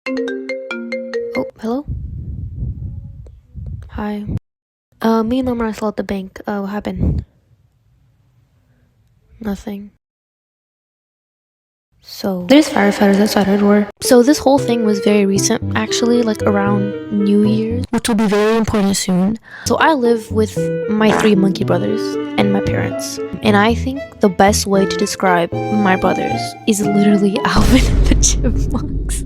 Oh, hello? Hi. Me and Omar are still at the bank. What happened? Nothing. So, there's firefighters outside our door. So, this whole thing was very recent, actually, like around New Year's, which will be very important soon. So, I live with my three monkey brothers and my parents. And I think the best way to describe my brothers is literally Alvin and the Chipmunks.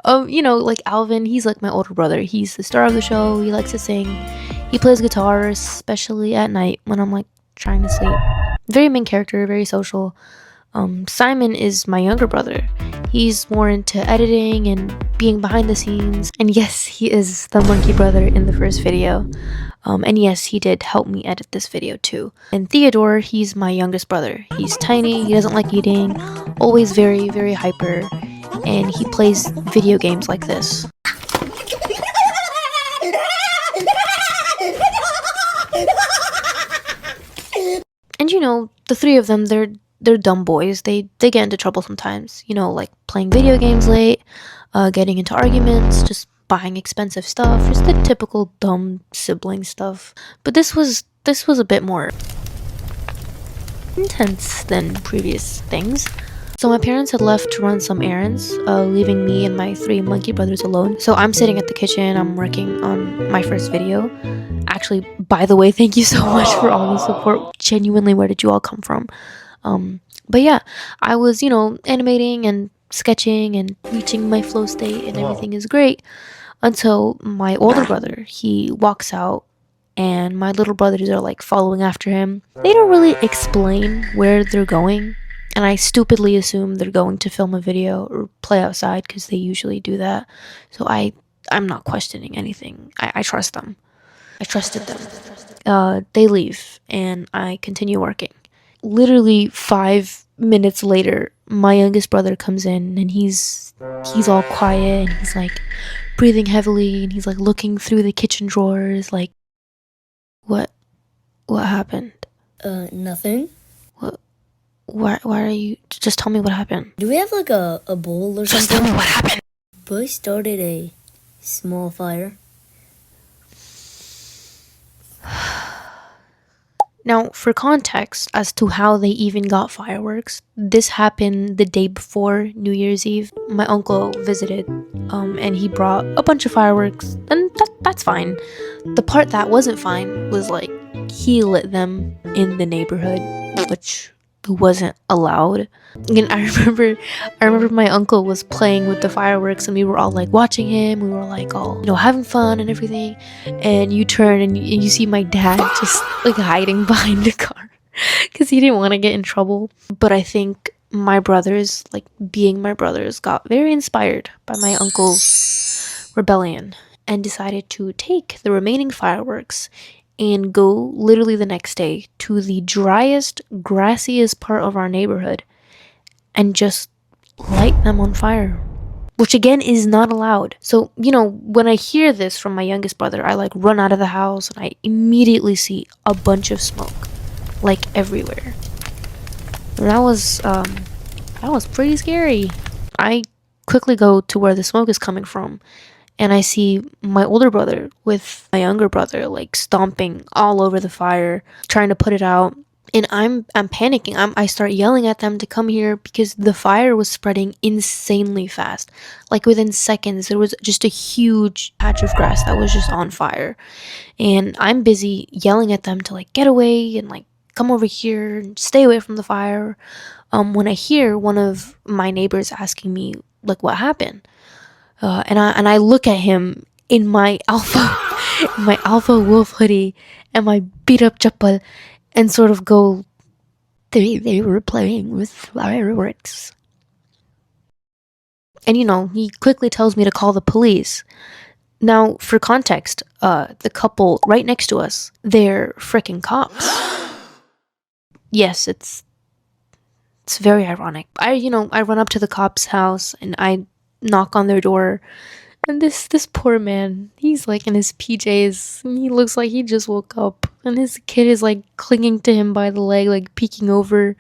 Like Alvin, he's like my older brother. He's the star of the show. He likes to sing. He plays guitar, especially at night when I'm like trying to sleep. Very main character, very social. Simon is my younger brother. He's more into editing and being behind the scenes. And yes, he is the monkey brother in the first video. And yes, he did help me edit this video too. And Theodore, he's my youngest brother. He's tiny, he doesn't like eating, always very, very hyper, and he plays video games like this. And the three of them, they're dumb boys. They get into trouble sometimes. Like playing video games late, getting into arguments, just buying expensive stuff, just the typical dumb sibling stuff. But this was a bit more intense than previous things. So my parents had left to run some errands, leaving me and my three monkey brothers alone. So I'm sitting at the kitchen, I'm working on my first video. Actually, by the way, thank you so much for all the support. Genuinely, where did you all come from? But yeah, I was, animating and sketching and reaching my flow state, and everything is great until my older brother, he walks out, and my little brothers are like following after him. They don't really explain where they're going, and I stupidly assume they're going to film a video or play outside because they usually do that. So I'm not questioning anything. I trust them. I trusted them. They leave, and I continue working. Literally 5 minutes later, my youngest brother comes in, and he's all quiet, and he's like breathing heavily, and he's like looking through the kitchen drawers, like, what happened? Nothing. What? Why are you? Just tell me what happened. Do we have like a bowl or Just something? tell me what happened. Boy started a small fire. Now, for context as to how they even got fireworks, this happened the day before New Year's Eve. My uncle visited, and he brought a bunch of fireworks, and that's fine. The part that wasn't fine was like he lit them in the neighborhood, which wasn't allowed. And I remember my uncle was playing with the fireworks, and we were all like watching him. We were like all having fun and everything. And you turn and you see my dad just like hiding behind the car because he didn't want to get in trouble. But I think my brothers, like being my brothers, got very inspired by my uncle's rebellion and decided to take the remaining fireworks and go literally the next day to the driest, grassiest part of our neighborhood and just light them on fire, which again is not allowed. So, when I hear this from my youngest brother, I like run out of the house and I immediately see a bunch of smoke like everywhere. And that was pretty scary. I quickly go to where the smoke is coming from, and I see my older brother with my younger brother like stomping all over the fire, trying to put it out. And I'm panicking. I start yelling at them to come here because the fire was spreading insanely fast. Like within seconds, there was just a huge patch of grass that was just on fire. And I'm busy yelling at them to like get away and like come over here and stay away from the fire. When I hear one of my neighbors asking me like what happened, and I look at him in my alpha wolf hoodie and my beat up chappal, and sort of go, they were playing with fireworks. And he quickly tells me to call the police. Now, for context, the couple right next to us, they're freaking cops. Yes, it's very ironic. I run up to the cops' house and I knock on their door, And this poor man, he's like in his PJs, and he looks like he just woke up. And his kid is like clinging to him by the leg, like peeking over,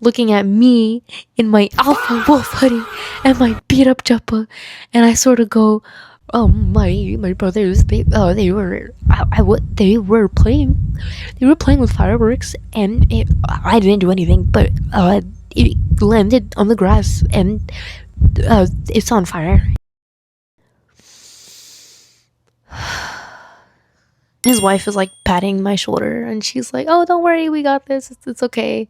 looking at me in my alpha wolf hoodie and my beat up jumper. And I sort of go, "Oh, my brothers, they were playing with fireworks, and I didn't do anything, but it landed on the grass, and it's on fire." His wife is like patting my shoulder, and she's like, "Oh, don't worry, we got this. It's okay."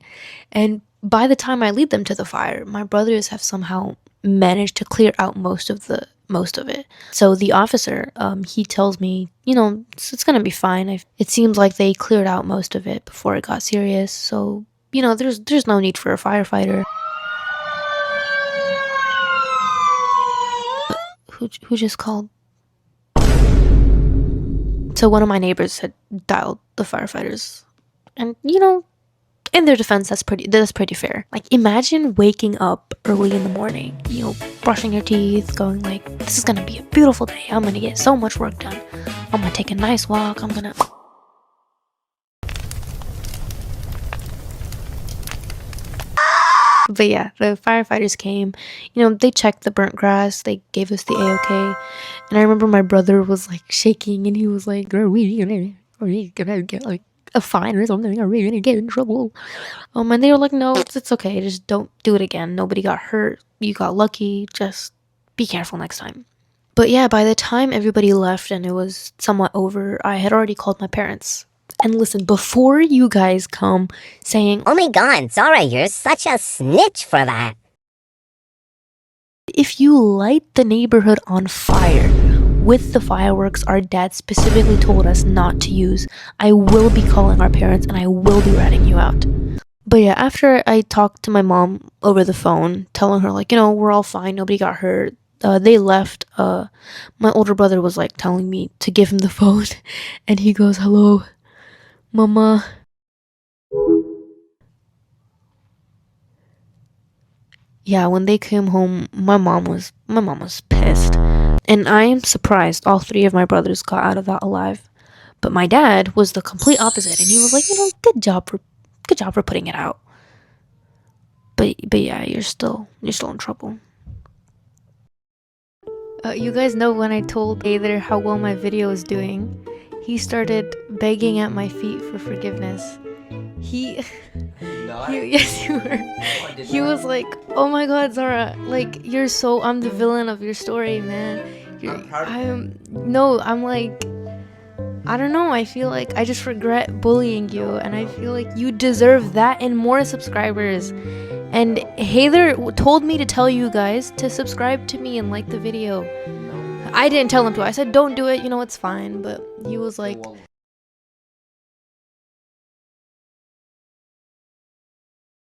And by the time I lead them to the fire, my brothers have somehow managed to clear out most of it. So the officer, he tells me, it's gonna be fine. It seems like they cleared out most of it before it got serious. So there's no need for a firefighter. Who just called? So one of my neighbors had dialed the firefighters, and in their defense, that's pretty fair. Like, imagine waking up early in the morning, brushing your teeth, going like, "This is gonna be a beautiful day. I'm gonna get so much work done. I'm gonna take a nice walk. I'm gonna." But yeah, the firefighters came. They checked the burnt grass. They gave us the A-OK. And I remember my brother was like shaking, and he was like, "Are we gonna get like a fine or something? Are we gonna get in trouble?" And they were like, "No, it's okay. Just don't do it again. Nobody got hurt. You got lucky. Just be careful next time." But yeah, by the time everybody left and it was somewhat over, I had already called my parents. And listen, before you guys come saying, "Oh my god, Zara, you're such a snitch for that." if you light the neighborhood on fire with the fireworks our dad specifically told us not to use, I will be calling our parents and I will be ratting you out. But yeah, after I talked to my mom over the phone, telling her, like, we're all fine, nobody got hurt, they left. My older brother was like telling me to give him the phone, and he goes, "Hello, mama." Yeah, when they came home, my mom was pissed. And I am surprised all three of my brothers got out of that alive. But my dad was the complete opposite, and he was like, good job for putting it out. But yeah, you're still in trouble. You guys know when I told Aether how well my video is doing, he started begging at my feet for forgiveness. He yes, you were. He was like, "Oh my god, Zara, like, I'm the villain of your story, man." I'm like, I don't know, I feel like I just regret bullying you, and I feel like you deserve that and more subscribers. And Heather told me to tell you guys to subscribe to me and like the video. I didn't tell him to. I said, "Don't do it, it's fine." But he was like,